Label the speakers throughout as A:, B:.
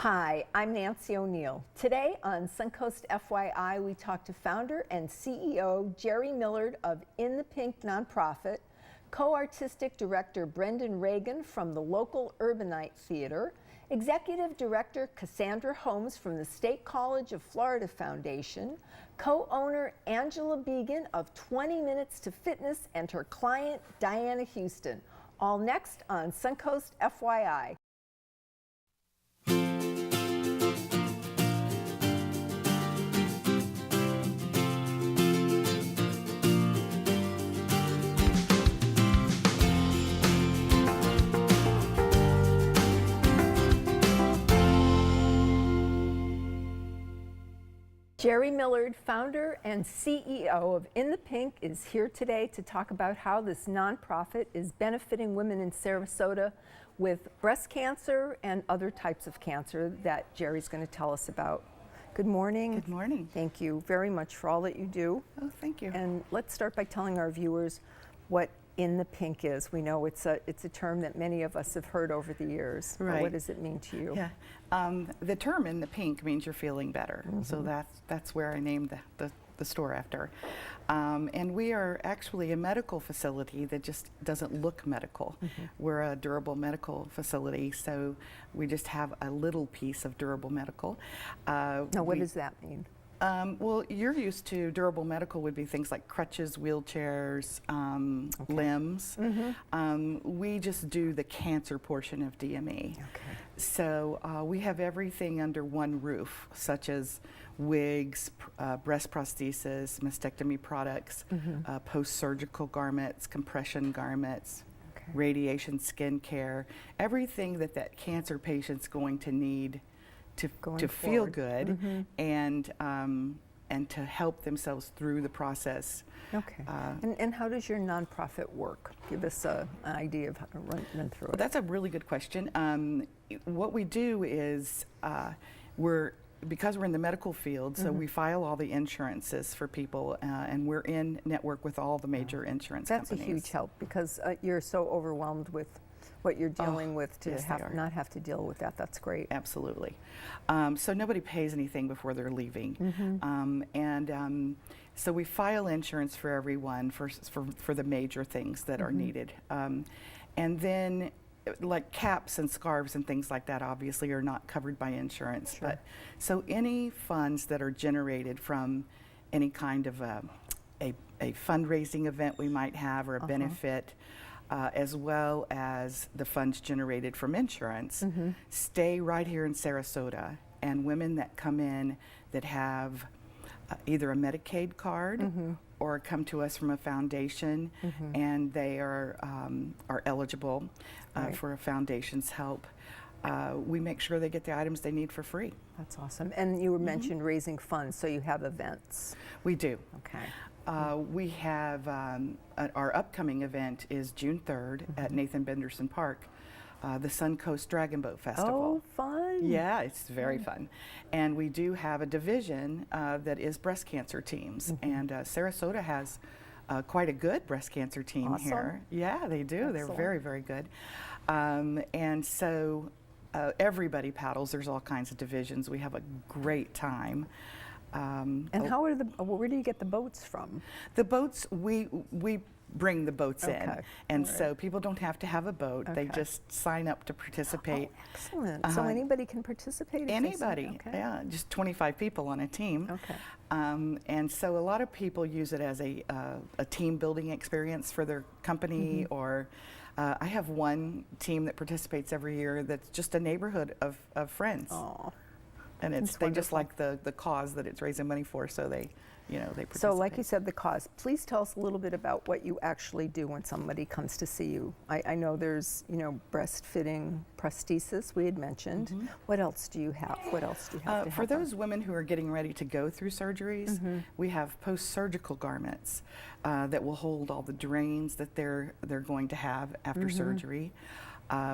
A: Hi, I'm Nancy O'Neill. Today on Suncoast FYI, we talk to founder and CEO Jeri Millard of In the Pink nonprofit, co-artistic director Brendan Ragan from the local Urbanite Theater, executive director Cassandra Holmes from the State College of Florida Foundation, co-owner Angela Began of 20 Minutes to Fitness, and her client Diane Houston. All next on Suncoast FYI. Jeri Millard, founder and CEO of In the Pink, is here today to talk about how this nonprofit is benefiting women in Sarasota with breast cancer and other types of cancer that Jeri's going to tell us about. Good morning.
B: Good morning.
A: Thank you very much for all that you do.
B: Oh, thank you.
A: And let's start by telling our viewers what In the Pink is. We know it's a term that many of us have heard over the years.
B: Right.
A: What does it mean to you?
B: Yeah. The term In the Pink means you're feeling better. Mm-hmm. So that's where I named the store after. And we are actually a medical facility that just doesn't look medical. Mm-hmm. We're a durable medical facility, so we just have a little piece of durable medical.
A: Now, what does that mean?
B: Well, you're used to durable medical would be things like crutches, wheelchairs, limbs. Mm-hmm. We just do the cancer portion of DME. Okay. So we have everything under one roof, such as wigs, breast prosthesis, mastectomy products, mm-hmm. Post-surgical garments, compression garments, okay. Radiation skin care, everything that cancer patient's going to need to feel good, mm-hmm. and to help themselves through the process.
A: Okay. And how does your nonprofit work? Give us an idea of how to run through it.
B: That's a really good question. What we do is because we're in the medical field, so mm-hmm. we file all the insurances for people, and we're in network with all the major insurance companies.
A: That's a huge help because you're so overwhelmed with what you're dealing with to
B: yes,
A: not have to deal with that. That's great.
B: Absolutely. So nobody pays anything before they're leaving. Mm-hmm. So we file insurance for everyone for the major things that mm-hmm. are needed. And then like caps and scarves and things like that obviously are not covered by insurance. Sure. But so any funds that are generated from any kind of a fundraising event we might have or a benefit, as well as the funds generated from insurance, mm-hmm. stay right here in Sarasota. And women that come in that have either a Medicaid card mm-hmm. or come to us from a foundation, mm-hmm. and they are eligible right. for a foundation's help, we make sure they get the items they need for free. That's
A: awesome. And you mentioned mm-hmm. raising funds, so you have events.
B: We do.
A: Okay.
B: We have our upcoming event is June 3rd mm-hmm. at Nathan Benderson Park, the Suncoast Dragon Boat Festival.
A: Oh, fun.
B: Yeah, it's very fun. And we do have a division that is breast cancer teams. Mm-hmm. And Sarasota has quite a good breast cancer team here. Yeah, they do. Excellent. They're very, very good. And so everybody paddles. There's all kinds of divisions. We have a great time.
A: And where do you get the boats from?
B: The boats, we bring the boats in, and so people don't have to have a boat. Okay. They just sign up to participate.
A: Oh, excellent. So anybody can participate?
B: Anybody, yeah, just 25 people on a team. Okay. And so a lot of people use it as a team building experience for their company, mm-hmm. or I have one team that participates every year that's just a neighborhood of friends. Oh. And they just like the cause that it's raising money for, so they participate.
A: So like you said, the cause. Please tell us a little bit about what you actually do when somebody comes to see you. I know there's, breastfitting prosthesis we had mentioned. Mm-hmm. What else do you have? What else do you have to
B: for those women who are getting ready to go through surgeries, mm-hmm. we have post-surgical garments that will hold all the drains that they're going to have after mm-hmm. surgery.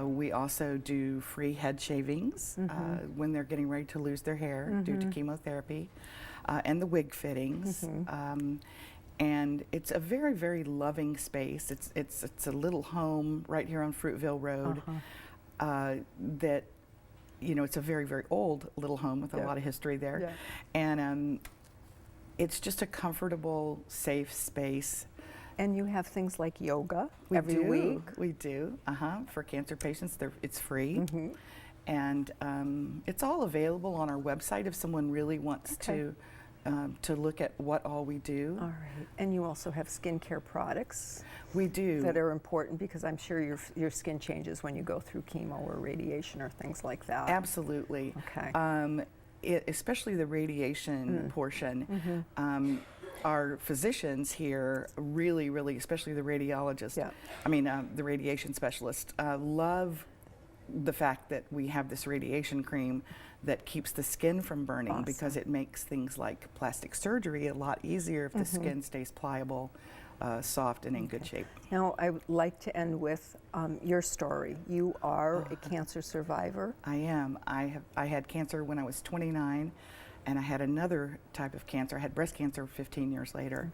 B: We also do free head shavings mm-hmm. When they're getting ready to lose their hair mm-hmm. due to chemotherapy, and the wig fittings. Mm-hmm. And it's a very, very loving space. It's a little home right here on Fruitville Road that you know, it's a very, very old little home with a lot of history there.
A: Yeah.
B: And it's just a comfortable, safe space.
A: And you have things like yoga
B: We
A: every
B: do.
A: week.
B: We do. For cancer patients, it's free.
A: Mm-hmm.
B: And it's all available on our website if someone really wants to look at what all we do.
A: All right. And you also have skincare products.
B: We do.
A: That are important because I'm sure your skin changes when you go through chemo or radiation or things like that.
B: Absolutely.
A: Okay.
B: Especially the radiation portion. Our physicians here really, really, especially the radiologists, the radiation specialists, love the fact that we have this radiation cream that keeps the skin from burning because it makes things like plastic surgery a lot easier if the skin stays pliable, soft, and in good shape.
A: Now, I would like to end with your story. You are a cancer survivor.
B: I am. I had cancer when I was 29. And I had another type of cancer. I had breast cancer 15 years later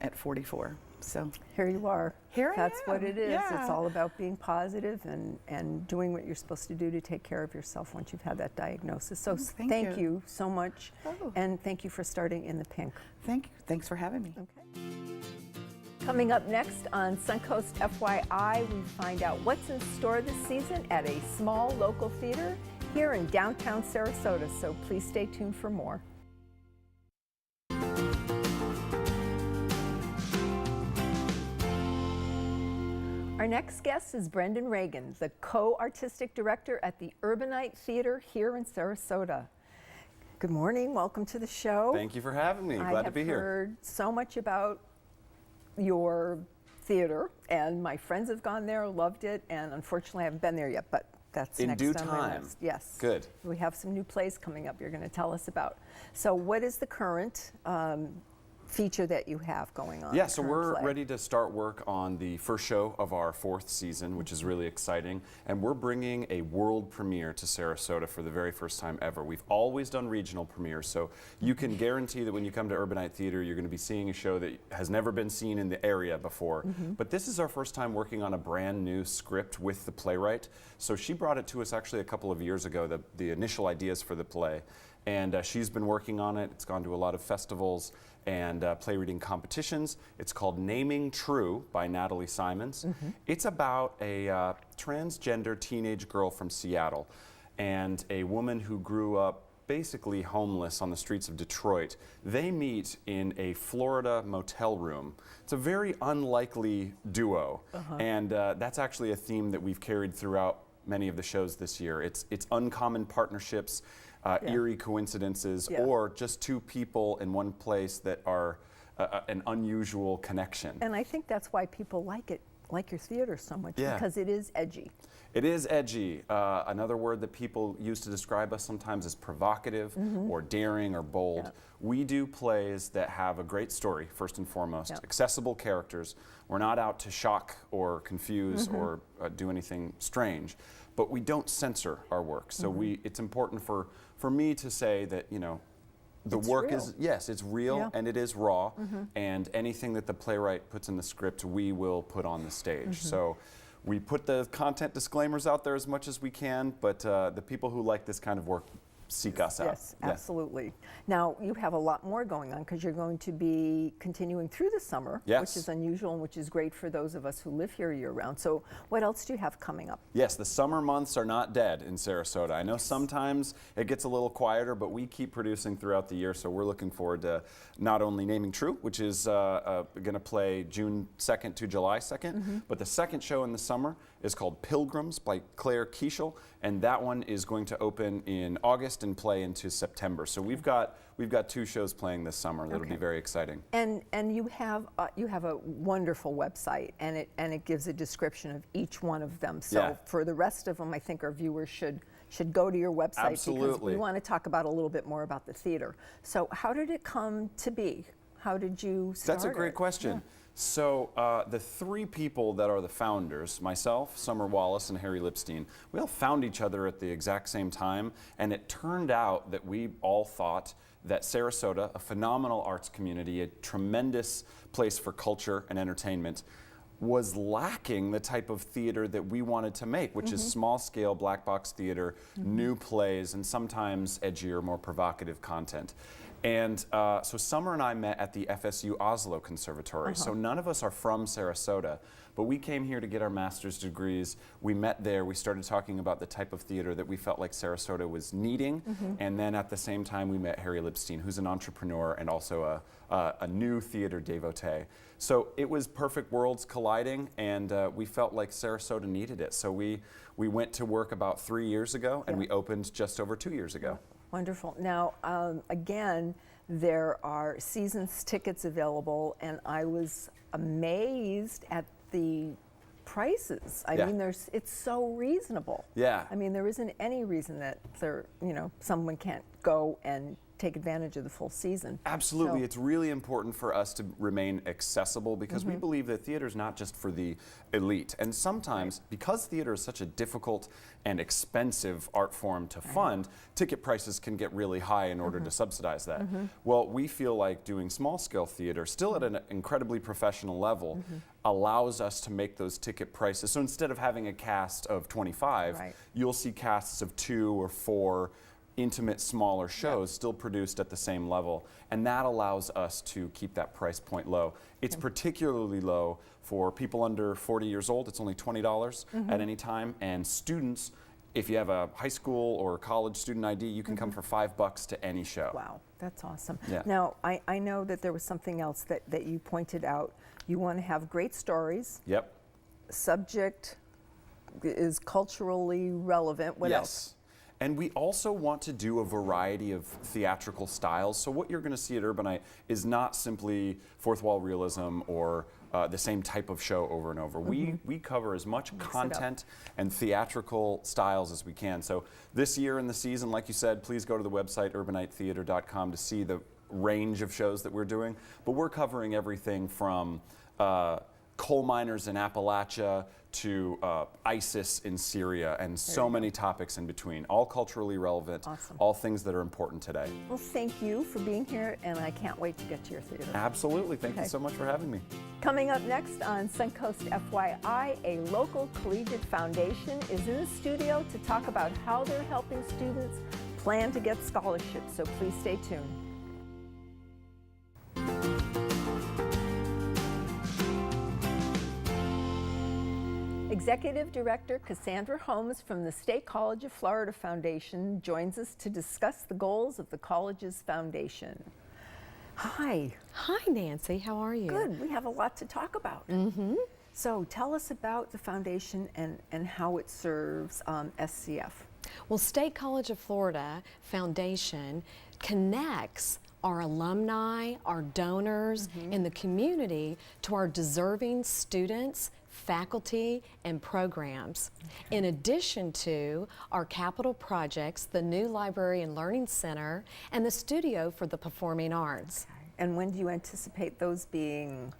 B: at 44. So
A: here you are. That's what it is.
B: Yeah.
A: It's all about being positive and doing what you're supposed to do to take care of yourself once you've had that diagnosis. So thank you so much. And thank you for starting In the Pink.
B: Thank you. Thanks for having me.
A: Okay. Coming up next on Suncoast FYI, we find out what's in store this season at a small local theater here in downtown Sarasota, so please stay tuned for more. Our next guest is Brendan Ragan, the co-artistic director at the Urbanite Theater here in Sarasota. Good morning, welcome to the show.
C: Thank you for having me, glad to be here.
A: I have heard so much about your theater, and my friends have gone there, loved it, and unfortunately I haven't been there yet, but that's
C: in
A: next
C: due
A: on my
C: time.
A: list. Yes.
C: Good.
A: We have some new plays coming up you're going to tell us about. So what is the current feature that you have going on?
C: Yeah, so we're ready to start work on the first show of our 4th season, which is really exciting. And we're bringing a world premiere to Sarasota for the very first time ever. We've always done regional premieres, so you can guarantee that when you come to Urbanite Theater, you're going to be seeing a show that has never been seen in the area before. But this is our first time working on a brand new script with the playwright. So she brought it to us actually a couple of years ago, the initial ideas for the play. And she's been working on it. It's gone to a lot of festivals and play reading competitions. It's called Naming True by Natalie Simons. It's about a transgender teenage girl from Seattle and a woman who grew up basically homeless on the streets of Detroit. They meet in a Florida motel room. It's a very unlikely duo, and that's actually a theme that we've carried throughout many of the shows this year. It's uncommon partnerships, eerie coincidences, or just two people in one place that are an unusual connection.
A: And I think that's why people like it, like your theater so much, because it is edgy.
C: It is edgy. Another word that people use to describe us sometimes is provocative or daring or bold. We do plays that have a great story, first and foremost, accessible characters. We're not out to shock or confuse or do anything strange, but we don't censor our work. So it's important for me to say that, you know, the work is, yes, it's real and it is raw, and anything that the playwright puts in the script, we will put on the stage. So we put the content disclaimers out there as much as we can, but the people who like this kind of work seek us out.
A: Yes, absolutely. Now, you have a lot more going on because you're going to be continuing through the summer, which is unusual and which is great for those of us who live here year-round. So what else do you have coming up?
C: Yes, the summer months are not dead in Sarasota. I know sometimes it gets a little quieter, but we keep producing throughout the year, so we're looking forward to not only Naming True, which is going to play June 2nd to July 2nd, but the second show in the summer is called Pilgrims by Claire Kieshel, and that one is going to open in August and play into September. So we've got 2 shows playing this summer that'll be very exciting.
A: And you have a wonderful website, and it gives a description of each one of them. So for the rest of them, I think our viewers should go to your website because we want to talk about a little bit more about the theater. So how did it come to be? How did you start?
C: That's a great question. So the 3 people that are the founders, myself, Summer Wallace, and Harry Lipstein, we all found each other at the exact same time, and it turned out that we all thought that Sarasota, a phenomenal arts community, a tremendous place for culture and entertainment, was lacking the type of theater that we wanted to make, which is small scale black box theater, new plays, and sometimes edgier, more provocative content. And so Summer and I met at the FSU Oslo Conservatory. So none of us are from Sarasota, but we came here to get our master's degrees. We met there, we started talking about the type of theater that we felt like Sarasota was needing. And then at the same time, we met Harry Lipstein, who's an entrepreneur and also a new theater devotee. So it was perfect worlds colliding, and we felt like Sarasota needed it. So we went to work about 3 years ago, and we opened just over 2 years ago.
A: Wonderful. Now, again, there are seasons tickets available, and I was amazed at the prices. I mean, it's so reasonable.
C: Yeah.
A: I mean, there isn't any reason that someone can't go and take advantage of the full season.
C: Absolutely.
A: So,
C: It's really important for us to remain accessible because we believe that theater is not just for the elite. And sometimes, because theater is such a difficult and expensive art form to fund, ticket prices can get really high in order to subsidize that. Well, we feel like doing small scale theater, still at an incredibly professional level, allows us to make those ticket prices. So instead of having a cast of 25, you'll see casts of 2 or 4 intimate, smaller shows still produced at the same level. And that allows us to keep that price point low. It's particularly low for people under 40 years old. It's only $20 at any time. And students, if you have a high school or college student ID, you can come for $5 to any show.
A: wow, that's awesome.
C: Yeah.
A: Now, I know that there was something else that you pointed out. You want to have great stories.
C: Yep.
A: Subject is culturally relevant. What else?
C: And we also want to do a variety of theatrical styles. So what you're going to see at Urbanite is not simply fourth wall realism or the same type of show over and over. We cover as much content and theatrical styles as we can. So this year in the season, like you said, please go to the website urbanitetheater.com to see the range of shows that we're doing. But we're covering everything from coal miners in Appalachia to ISIS in Syria, and so many topics in between, all culturally relevant, all things that are important today.
A: Well, thank you for being here, and I can't wait to get to your theater.
C: Absolutely. Thank you so much for having me.
A: Coming up next on Suncoast FYI, a local collegiate foundation is in the studio to talk about how they're helping students plan to get scholarships, so please stay tuned. Executive Director Cassandra Holmes from the State College of Florida Foundation joins us to discuss the goals of the college's foundation. Hi.
D: Hi, Nancy. How are you?
A: Good. We have a lot to talk about. So tell us about the foundation and how it serves SCF.
D: Well, State College of Florida Foundation connects our alumni, our donors, and the community to our deserving students, faculty, and programs. In addition to our capital projects, the new Library and Learning Center, and the Studio for the Performing Arts.
A: And when do you anticipate those being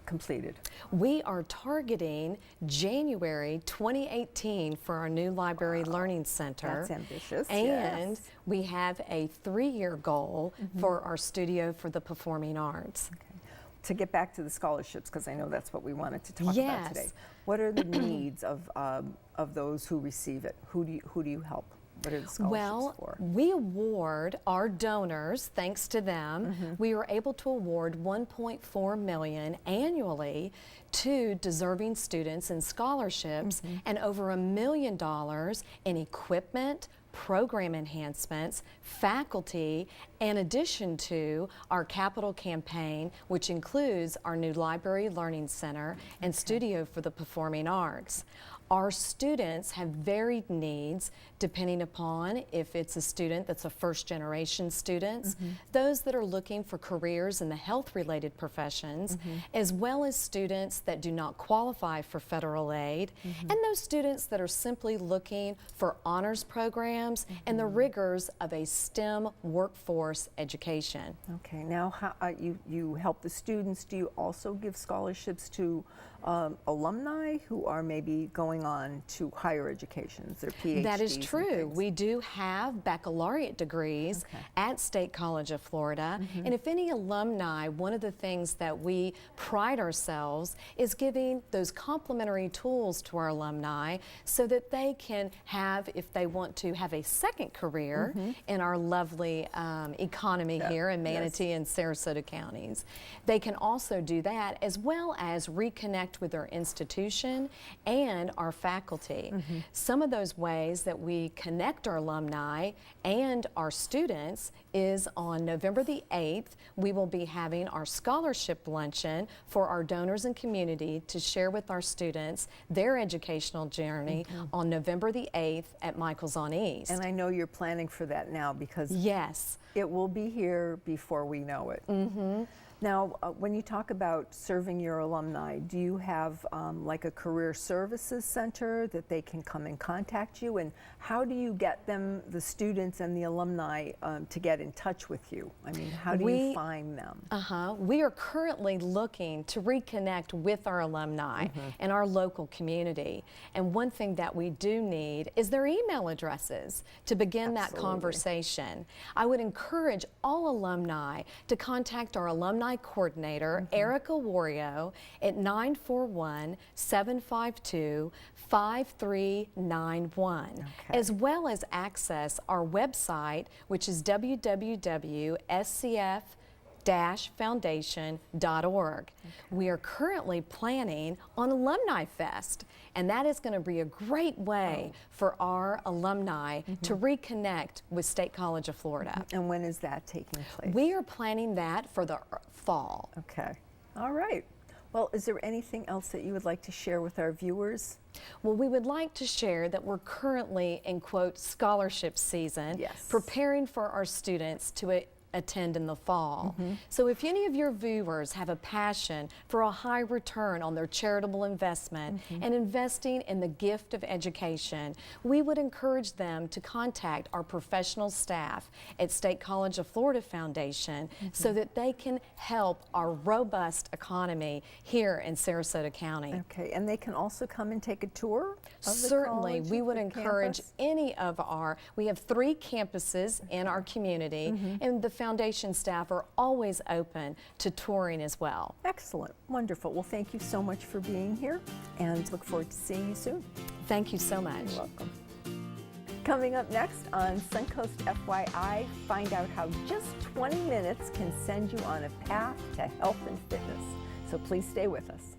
A: completed?
D: We are targeting January 2018 for our new Library Learning Center.
A: That's ambitious.
D: And
A: yes.
D: we have a 3-year goal for our Studio for the Performing Arts.
A: Okay. To get back to the scholarships, because I know that's what we wanted to talk about
D: Yes.
A: today. What are the needs of those who receive it? Who do you help? What are the scholarships
D: Well,
A: for?
D: we award our donors, thanks to them, we are able to award $1.4 million annually to deserving students in scholarships and over $1 million in equipment, program enhancements, faculty, in addition to our capital campaign, which includes our new Library Learning Center and Studio for the Performing Arts. Our students have varied needs depending upon if it's a student that's a first-generation student, those that are looking for careers in the health-related professions, as well as students that do not qualify for federal aid, and those students that are simply looking for honors programs and the rigors of a STEM workforce education.
A: Okay, now how, you help the students. Do you also give scholarships to alumni who are maybe going going on to higher educations, their PhDs.
D: That is
A: and
D: true.
A: things.
D: We do have baccalaureate degrees at State College of Florida. And if any alumni, one of the things that we pride ourselves is giving those complementary tools to our alumni so that they can have, if they want to, have a second career in our lovely economy here in Manatee and Sarasota counties. They can also do that as well as reconnect with their institution and our faculty. Some of those ways that we connect our alumni and our students is on November the 8th, we will be having our scholarship luncheon for our donors and community to share with our students their educational journey on November the 8th at Michael's on East.
A: And I know you're planning for that now because
D: Yes.
A: it will be here before we know it. Now, when you talk about serving your alumni, do you have like a career services center that they can come and contact you? And how do you get them, the students and the alumni, to get in touch with you? I mean, how do you find them?
D: We are currently looking to reconnect with our alumni and our local community. And one thing that we do need is their email addresses to begin that conversation. I would encourage all alumni to contact our alumni coordinator, Erica Wario, at 941-752-5391, as well as access our website, which is www.scf-foundation.org. We are currently planning on Alumni Fest, and that is going to be a great way for our alumni to reconnect with State College of Florida.
A: And when is that taking place?
D: We are planning that for the fall.
A: Okay. All right. Well, is there anything else that you would like to share with our viewers?
D: Well, we would like to share that we're currently in, quote, scholarship season, preparing for our students to attend in the fall. So if any of your viewers have a passion for a high return on their charitable investment and investing in the gift of education, we would encourage them to contact our professional staff at State College of Florida Foundation so that they can help our robust economy here in Sarasota County.
A: Okay, and they can also come and take a tour of the
D: Certainly,
A: college,
D: we
A: of
D: would
A: the
D: encourage
A: campus?
D: any of we have 3 campuses in our community, and the foundation staff are always open to touring as well.
A: Excellent, wonderful. Well, thank you so much for being here and look forward to seeing you soon.
D: Thank you so much.
A: You're welcome. Coming up next on Suncoast FYI, find out how just 20 minutes can send you on a path to health and fitness. So please stay with us.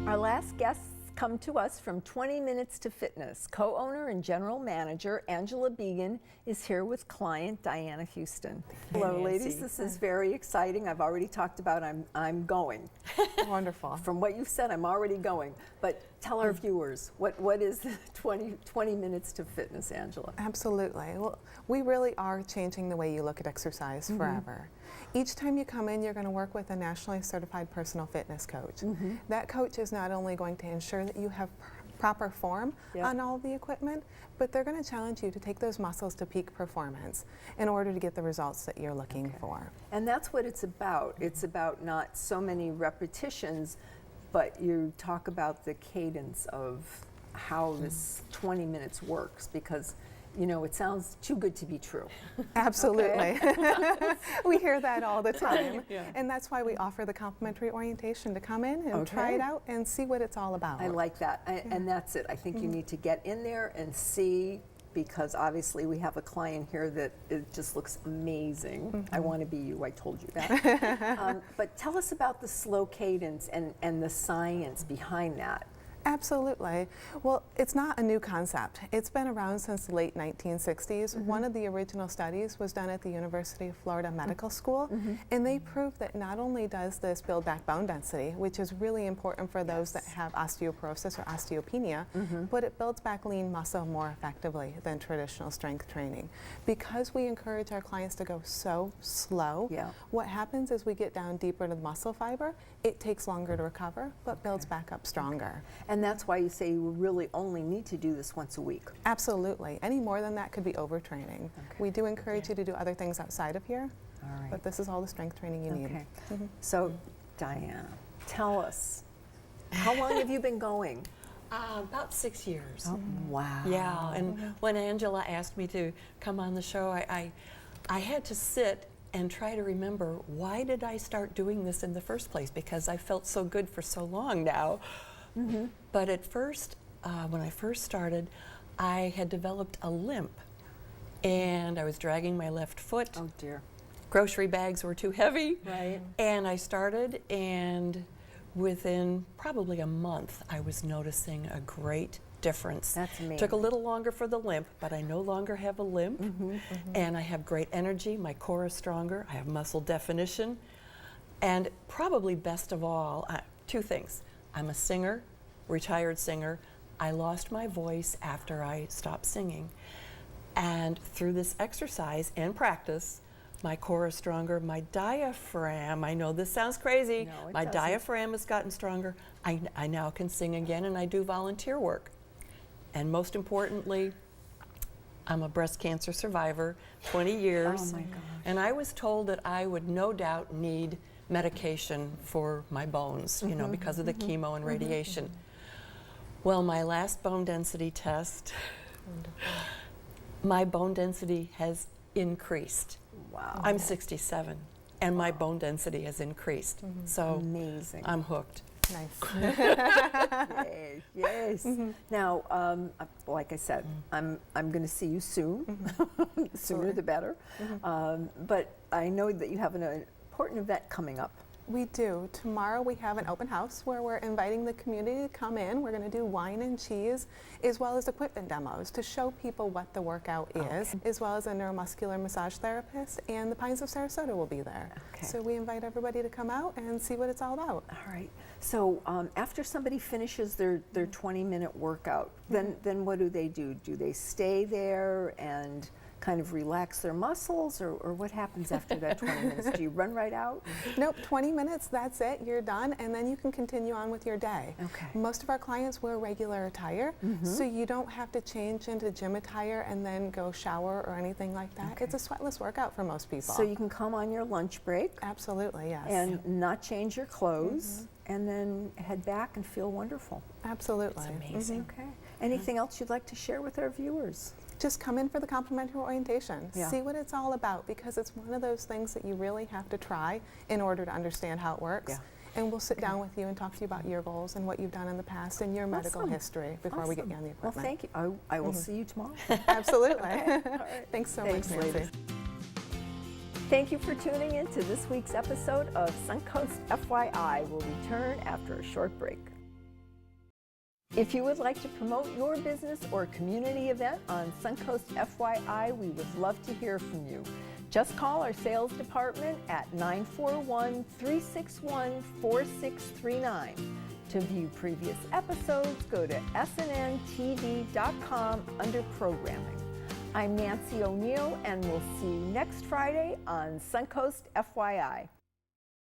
A: Our last guests come to us from 20 Minutes to Fitness. Co-owner and general manager Angela Began is here with client Diana Houston. Hello, ladies. This is very exciting. I've already talked about I'm going.
E: Wonderful.
A: From what you've said, I'm already going. But tell our viewers, what is the 20 Minutes to Fitness, Angela?
E: Absolutely. Well, we really are changing the way you look at exercise forever. Each time you come in, you're going to work with a nationally certified personal fitness coach. That coach is not only going to ensure that you have proper form on all the equipment, but they're going to challenge you to take those muscles to peak performance in order to get the results that you're looking for.
A: And that's what it's about. It's about not so many repetitions, but you talk about the cadence of how this 20 minutes works, because you know, it sounds too good to be true.
E: Absolutely. We hear that all the time. And that's why we offer the complimentary orientation to come in and try it out and see what it's all about.
A: I like that. And that's it. I think you need to get in there and see, because obviously we have a client here that it just looks amazing. I want to be you. I told you that. But tell us about the slow cadence and the science behind that.
E: Absolutely. Well, it's not a new concept. It's been around since the late 1960s. One of the original studies was done at the University of Florida Medical School, and they proved that not only does this build back bone density, which is really important for those that have osteoporosis or osteopenia, but it builds back lean muscle more effectively than traditional strength training. Because we encourage our clients to go so slow, what happens is we get down deeper into the muscle fiber. It takes longer to recover, but builds back up stronger.
A: And that's why you say you really only need to do this once a week.
E: Absolutely. Any more than that could be overtraining. We do encourage you to do other things outside of here,
A: All right.
E: But this is all the strength training you need.
A: Okay. So, Diane, tell us, how long have you been going?
F: About 6 years.
A: Oh, wow.
F: Yeah, and when Angela asked me to come on the show, I had to sit and try to remember, why did I start doing this in the first place? Because I felt so good for so long now. But at first, when I first started, I had developed a limp, and I was dragging my left foot.
A: Oh, dear.
F: Grocery bags were too heavy.
A: Right.
F: And I started, and within probably a month, I was noticing a great difference.
A: That's amazing.
F: Took a little longer for the limp, but I no longer have a limp, and I have great energy. My core is stronger. I have muscle definition, and probably best of all, two things. I'm a singer, retired singer. I lost my voice after I stopped singing, and through this exercise and practice, my core is stronger. My diaphragm, I know this sounds crazy,
A: No, it
F: my
A: doesn't.
F: diaphragm has gotten stronger. I now can sing again, and I do volunteer work. And most importantly, I'm a breast cancer survivor, 20 years.
A: Oh my gosh.
F: And I was told that I would no doubt need medication for my bones, you know, because of the chemo and radiation. Well, my last bone density test, my bone density has increased.
A: Wow.
F: I'm 67, and my bone density has increased. So
A: Amazing.
F: I'm hooked.
E: Nice.
A: Yay, yes. Now, like I said, I'm going to see you soon. Sooner the better. But I know that you have an important event coming up.
E: We do. Tomorrow we have an open house where we're inviting the community to come in. We're going to do wine and cheese as well as equipment demos to show people what the workout is, as well as a neuromuscular massage therapist, and the Pines of Sarasota will be there.
A: Okay.
E: So we invite everybody to come out and see what it's all about.
A: All right. So after somebody finishes their 20-minute workout, then what do? Do they stay there and kind of relax their muscles, or what happens after that 20 minutes? Do you run right out?
E: Nope, 20 minutes, that's it, you're done, and then you can continue on with your day.
A: Okay.
E: Most of our clients wear regular attire, so you don't have to change into gym attire and then go shower or anything like that.
A: Okay.
E: It's a sweatless workout for most people.
A: So you can come on your lunch break
E: Absolutely, yes.
A: and not change your clothes, and then head back and feel wonderful.
E: Absolutely.
F: It's amazing.
A: Okay. Anything else you'd like to share with our viewers?
E: Just come in for the complimentary orientation.
A: Yeah.
E: See what it's all about, because it's one of those things that you really have to try in order to understand how it works.
A: Yeah.
E: And we'll sit down with you and talk to you about your goals and what you've done in the past and your medical
A: Awesome.
E: history before we get you on the
A: Well,
E: equipment.
A: thank you. I will see you tomorrow.
E: Absolutely.
A: All right.
E: Thanks so
A: Thanks,
E: much, Nancy.
A: ladies. Thank you for tuning in to this week's episode of Suncoast FYI. We'll return after a short break. If you would like to promote your business or community event on Suncoast FYI, we would love to hear from you. Just call our sales department at 941-361-4639. To view previous episodes, go to snntv.com under programming. I'm Nancy O'Neill, and we'll see you next Friday on Suncoast FYI.